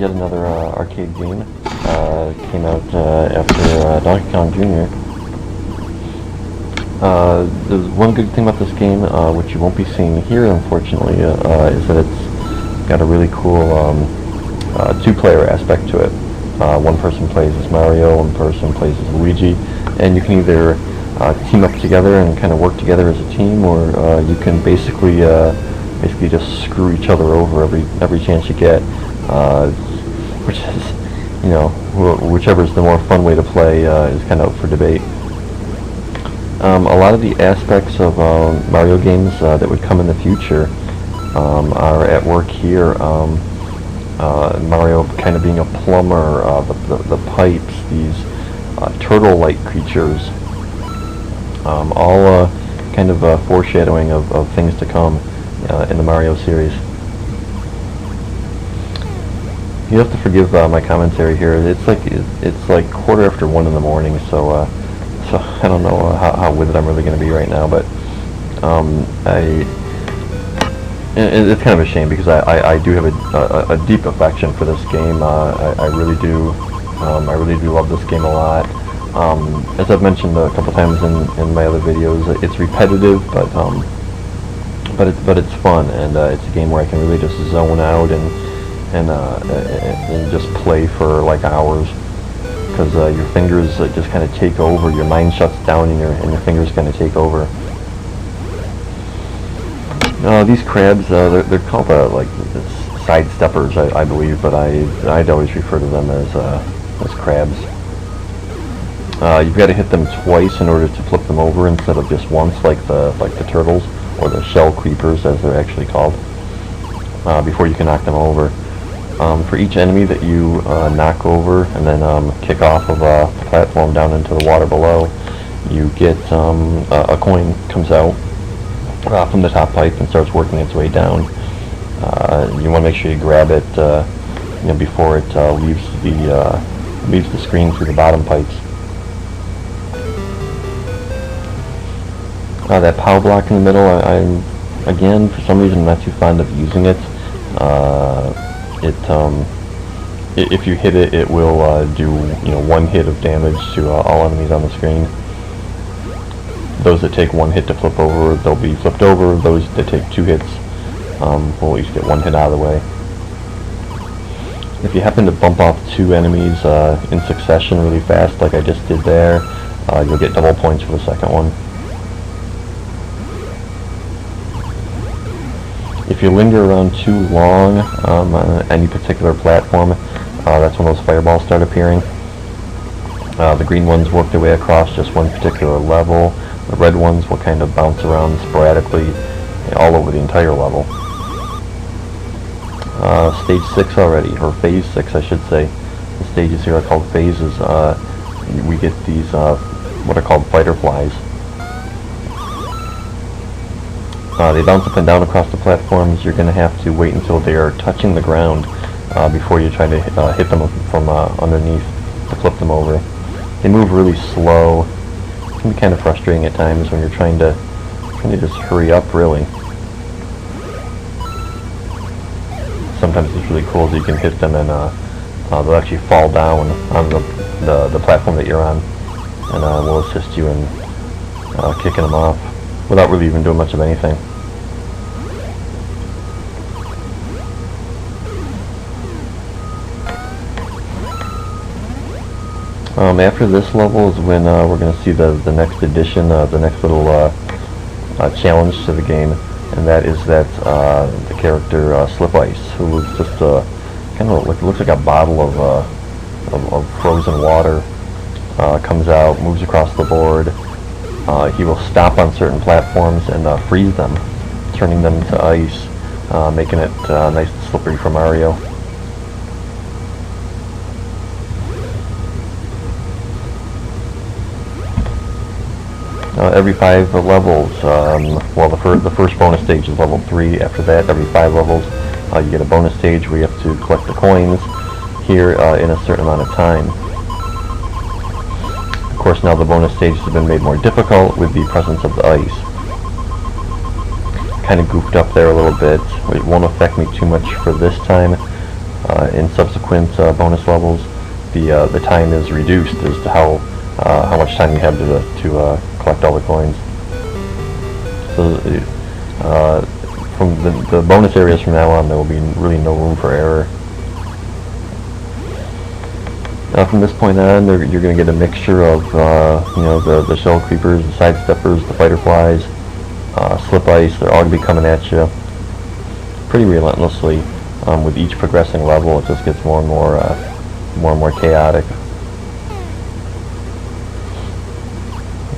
yet another arcade game. Came out after Donkey Kong Jr. There's one good thing about this game, which you won't be seeing here, unfortunately, is that it's got a really cool two-player aspect to it. One person plays as Mario, one person plays as Luigi, and you can either team up together and kind of work together as a team, or you can basically just screw each other over every chance you get, which is, you know, whichever is the more fun way to play is kind of up for debate. A lot of the aspects of Mario games that would come in the future are at work here. Mario kind of being a plumber, the pipes, these turtle-like creatures, all kind of foreshadowing of things to come in the Mario series. You have to forgive my commentary here. It's like 1:15 in the morning, so I don't know how with it I'm really going to be right now, but it's kind of a shame because I do have a deep affection for this game. I really do. I really do love this game a lot. As I've mentioned a couple times in my other videos, it's repetitive, but it's fun, and it's a game where I can really just zone out and just play for like hours, because your fingers just kind of take over. Your mind shuts down, and your fingers kind of take over. These crabs, they're called like side steppers, I believe, but I'd always refer to them as crabs. You've got to hit them twice in order to flip them over instead of just once, like the turtles, or the shell creepers as they're actually called, before you can knock them over. For each enemy that you knock over and then kick off of the platform down into the water below, you get a coin comes out from the top pipe and starts working its way down. You want to make sure you grab it before it leaves the screen through the bottom pipes. That power block in the middle, I'm again, for some reason, I'm not too fond of using it. If you hit it, it will do one hit of damage to all enemies on the screen. Those that take one hit to flip over, they'll be flipped over. Those that take two hits will each get one hit out of the way. If you happen to bump off two enemies in succession really fast, like I just did there, you'll get double points for the second one. If you linger around too long on any particular platform, that's when those fireballs start appearing. The green ones work their way across just one particular level. The red ones will kind of bounce around sporadically all over the entire level. Stage 6 already, or Phase 6 I should say. The stages here are called phases. We get these, what are called fighter flies. They bounce up and down across the platforms. You're going to have to wait until they are touching the ground before you try to hit them from underneath to flip them over. They move really slow. It can be kind of frustrating at times when you're trying to just hurry up, really. Sometimes it's really cool that you can hit them and they'll actually fall down on the platform that you're on, and will assist you in kicking them off without really even doing much of anything. After this level is when we're going to see the next addition, the next little challenge to the game, and that is that the character Slip Ice, who is just kind of looks like a bottle of frozen water, comes out, moves across the board. He will stop on certain platforms and freeze them, turning them to ice, making it nice and slippery for Mario. Every 5 levels, well, the first bonus stage is level 3. After that, every 5 levels, you get a bonus stage where you have to collect the coins here in a certain amount of time. Of course, now the bonus stages have been made more difficult with the presence of the ice. Kind of goofed up there a little bit. It won't affect me too much for this time. in subsequent bonus levels, the time is reduced as to how much time you have to collect all the coins. So from the bonus areas from now on, there will be really no room for error. From this point on, you're going to get a mixture of the shell creepers, the side steppers, the fighter flies, slip ice. They're all going to be coming at you pretty relentlessly. With each progressing level, it just gets more and more chaotic.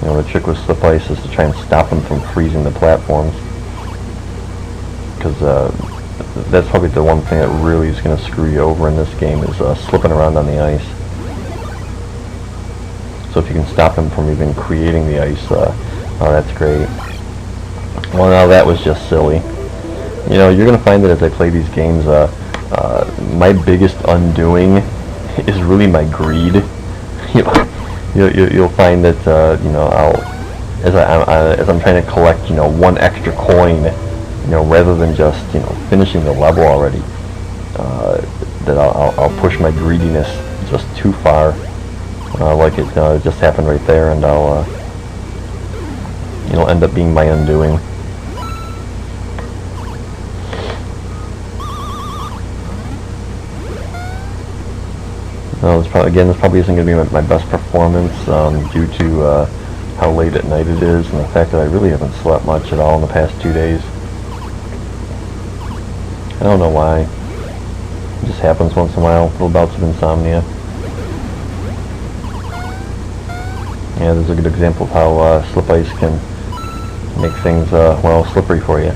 The trick with slip ice is to try and stop them from freezing the platforms, because that's probably the one thing that really is going to screw you over in this game, is slipping around on the ice. So if you can stop them from even creating the ice, that's great. Well, now that was just silly. You're going to find that as I play these games, my biggest undoing is really my greed. You'll find that as I'm trying to collect one extra coin, rather than just finishing the level already, that I'll push my greediness just too far, like it just happened right there, and I'll end up being my undoing. This probably isn't going to be my best performance due to how late at night it is and the fact that I really haven't slept much at all in the past 2 days. I don't know why. It just happens once in a while, little bouts of insomnia. Yeah, there's a good example of how slip ice can make things, slippery for you.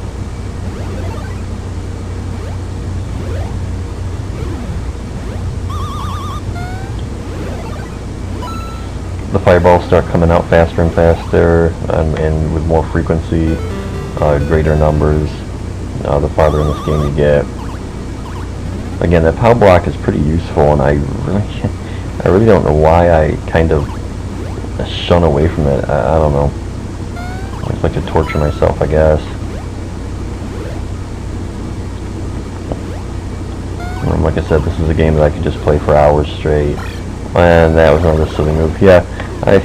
The fireballs start coming out faster and faster, and with more frequency, greater numbers, the farther in this game you get. Again, that POW block is pretty useful, and I really don't know why I kind of shun away from it. I don't know. I just like to torture myself, I guess. Like I said, this is a game that I could just play for hours straight. And that was another silly move. Yeah, I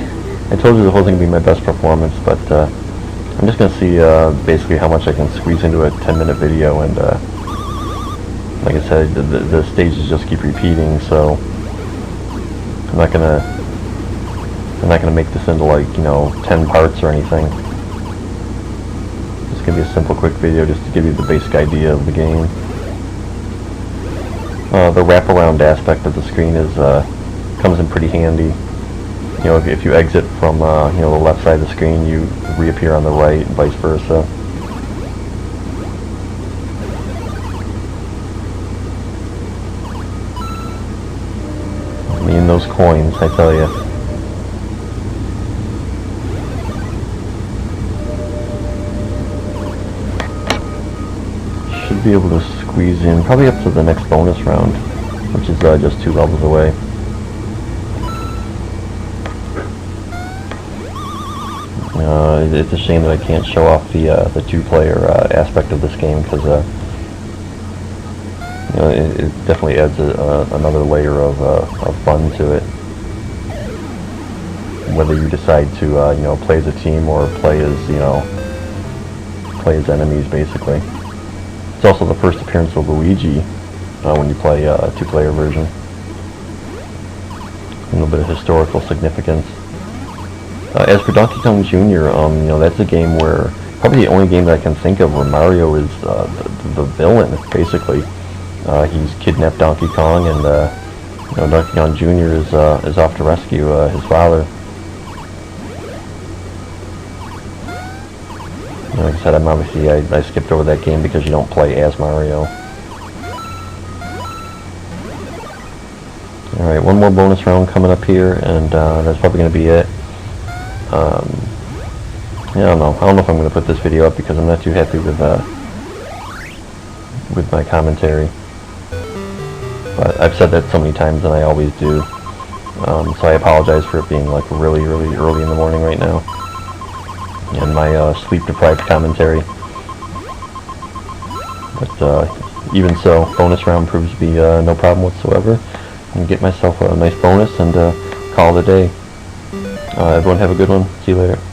told you the whole thing would be my best performance, but I'm just going to see basically how much I can squeeze into a 10-minute video, and like I said, the stages just keep repeating, so I'm not gonna make this into 10 parts or anything. It's gonna be a simple, quick video just to give you the basic idea of the game. The wraparound aspect of the screen comes in pretty handy. If you exit from the left side of the screen, you reappear on the right, and vice versa. Me and those coins, I tell you. Should be able to squeeze in probably up to the next bonus round, which is just 2 levels away. It's a shame that I can't show off the 2-player aspect of this game, because it definitely adds another layer of fun to it. Whether you decide to play as a team or play as enemies, basically. It's also the first appearance of Luigi when you play a 2-player version. A little bit of historical significance. As for Donkey Kong Jr., that's a game where, probably the only game that I can think of where Mario is the villain, basically. He's kidnapped Donkey Kong, and Donkey Kong Jr. is off to rescue his father. Like I said, I skipped over that game because you don't play as Mario. Alright, one more bonus round coming up here, and that's probably going to be it. Yeah, I don't know if I'm going to put this video up because I'm not too happy with my commentary. But I've said that so many times, and I always do. So I apologize for it being really early in the morning right now, and my sleep-deprived commentary. But even so, bonus round proves to be no problem whatsoever. And get myself a nice bonus and call it a day. Everyone have a good one. See you later.